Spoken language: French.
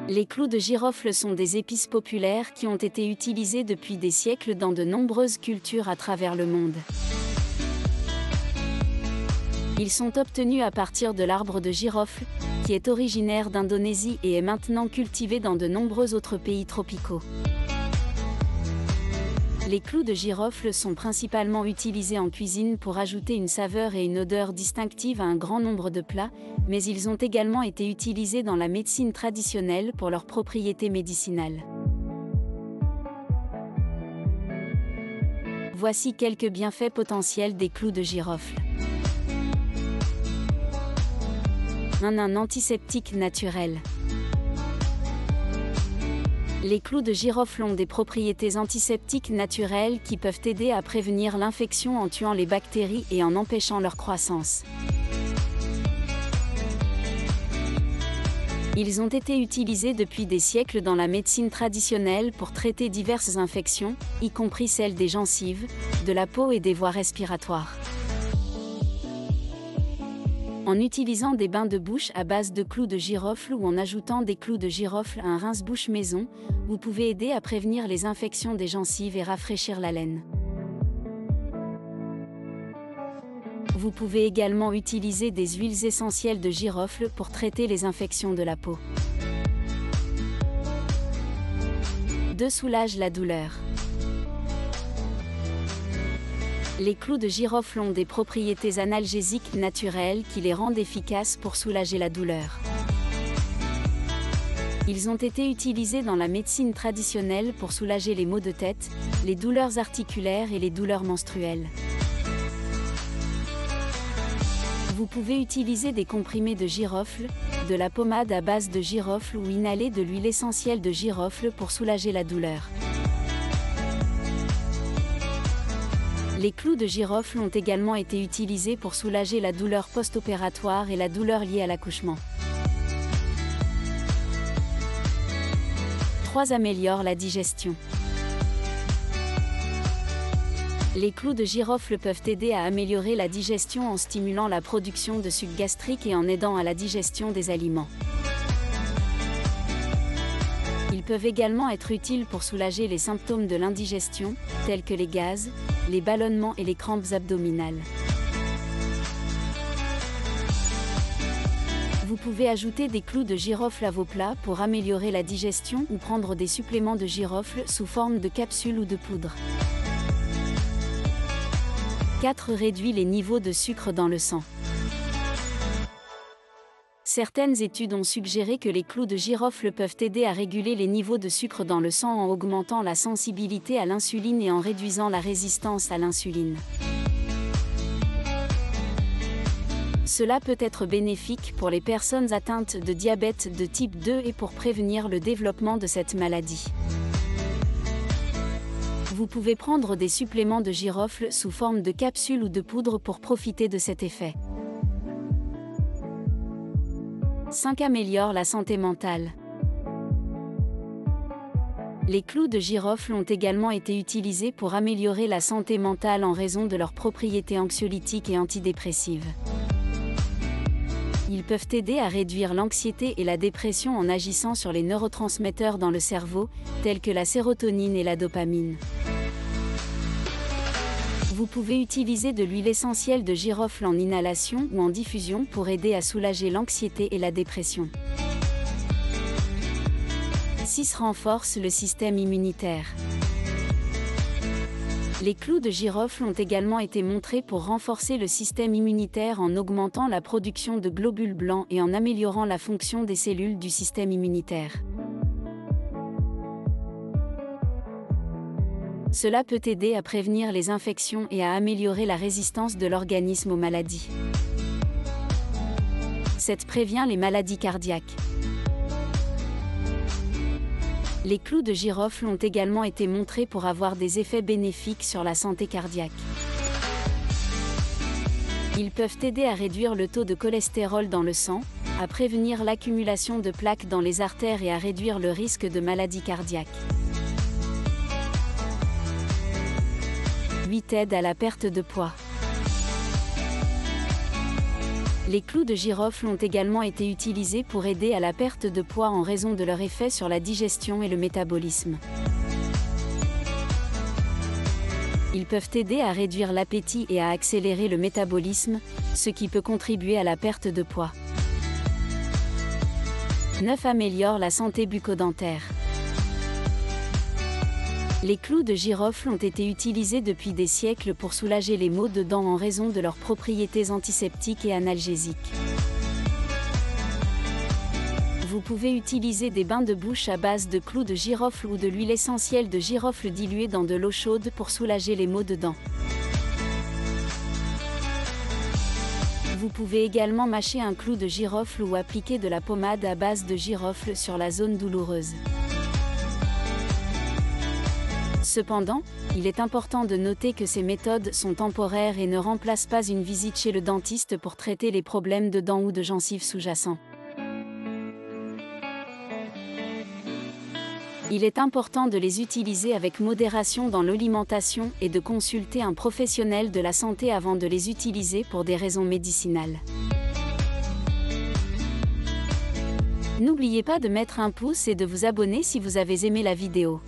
Les clous de girofle sont des épices populaires qui ont été utilisées depuis des siècles dans de nombreuses cultures à travers le monde. Ils sont obtenus à partir de l'arbre de girofle, qui est originaire d'Indonésie et est maintenant cultivé dans de nombreux autres pays tropicaux. Les clous de girofle sont principalement utilisés en cuisine pour ajouter une saveur et une odeur distinctive à un grand nombre de plats, mais ils ont également été utilisés dans la médecine traditionnelle pour leurs propriétés médicinales. Voici quelques bienfaits potentiels des clous de girofle. Un antiseptique naturel. Les clous de girofle ont des propriétés antiseptiques naturelles qui peuvent aider à prévenir l'infection en tuant les bactéries et en empêchant leur croissance. Ils ont été utilisés depuis des siècles dans la médecine traditionnelle pour traiter diverses infections, y compris celles des gencives, de la peau et des voies respiratoires. En utilisant des bains de bouche à base de clous de girofle ou en ajoutant des clous de girofle à un rince-bouche maison, vous pouvez aider à prévenir les infections des gencives et rafraîchir la laine. Vous pouvez également utiliser des huiles essentielles de girofle pour traiter les infections de la peau. 2. Soulage la douleur. Les clous de girofle ont des propriétés analgésiques naturelles qui les rendent efficaces pour soulager la douleur. Ils ont été utilisés dans la médecine traditionnelle pour soulager les maux de tête, les douleurs articulaires et les douleurs menstruelles. Vous pouvez utiliser des comprimés de girofle, de la pommade à base de girofle ou inhaler de l'huile essentielle de girofle pour soulager la douleur. Les clous de girofle ont également été utilisés pour soulager la douleur post-opératoire et la douleur liée à l'accouchement. 3. Améliore la digestion. Les clous de girofle peuvent aider à améliorer la digestion en stimulant la production de suc gastrique et en aidant à la digestion des aliments. Ils peuvent également être utiles pour soulager les symptômes de l'indigestion, tels que les gaz, les ballonnements et les crampes abdominales. Vous pouvez ajouter des clous de girofle à vos plats pour améliorer la digestion ou prendre des suppléments de girofle sous forme de capsules ou de poudre. 4. Réduit les niveaux de sucre dans le sang. Certaines études ont suggéré que les clous de girofle peuvent aider à réguler les niveaux de sucre dans le sang en augmentant la sensibilité à l'insuline et en réduisant la résistance à l'insuline. Cela peut être bénéfique pour les personnes atteintes de diabète de type 2 et pour prévenir le développement de cette maladie. Vous pouvez prendre des suppléments de girofle sous forme de capsules ou de poudre pour profiter de cet effet. 5. Améliore la santé mentale. Les clous de girofle ont également été utilisés pour améliorer la santé mentale en raison de leurs propriétés anxiolytiques et antidépressives. Ils peuvent aider à réduire l'anxiété et la dépression en agissant sur les neurotransmetteurs dans le cerveau, tels que la sérotonine et la dopamine. Vous pouvez utiliser de l'huile essentielle de girofle en inhalation ou en diffusion pour aider à soulager l'anxiété et la dépression. 6. Renforce le système immunitaire. Les clous de girofle ont également été montrés pour renforcer le système immunitaire en augmentant la production de globules blancs et en améliorant la fonction des cellules du système immunitaire. Cela peut aider à prévenir les infections et à améliorer la résistance de l'organisme aux maladies. 7. Prévient les maladies cardiaques. Les clous de girofle ont également été montrés pour avoir des effets bénéfiques sur la santé cardiaque. Ils peuvent aider à réduire le taux de cholestérol dans le sang, à prévenir l'accumulation de plaques dans les artères et à réduire le risque de maladies cardiaques. 8. Aide à la perte de poids. Les clous de girofle ont également été utilisés pour aider à la perte de poids en raison de leur effet sur la digestion et le métabolisme. Ils peuvent aider à réduire l'appétit et à accélérer le métabolisme, ce qui peut contribuer à la perte de poids. 9. Améliore la santé bucco-dentaire. Les clous de girofle ont été utilisés depuis des siècles pour soulager les maux de dents en raison de leurs propriétés antiseptiques et analgésiques. Vous pouvez utiliser des bains de bouche à base de clous de girofle ou de l'huile essentielle de girofle diluée dans de l'eau chaude pour soulager les maux de dents. Vous pouvez également mâcher un clou de girofle ou appliquer de la pommade à base de girofle sur la zone douloureuse. Cependant, il est important de noter que ces méthodes sont temporaires et ne remplacent pas une visite chez le dentiste pour traiter les problèmes de dents ou de gencives sous-jacents. Il est important de les utiliser avec modération dans l'alimentation et de consulter un professionnel de la santé avant de les utiliser pour des raisons médicinales. N'oubliez pas de mettre un pouce et de vous abonner si vous avez aimé la vidéo.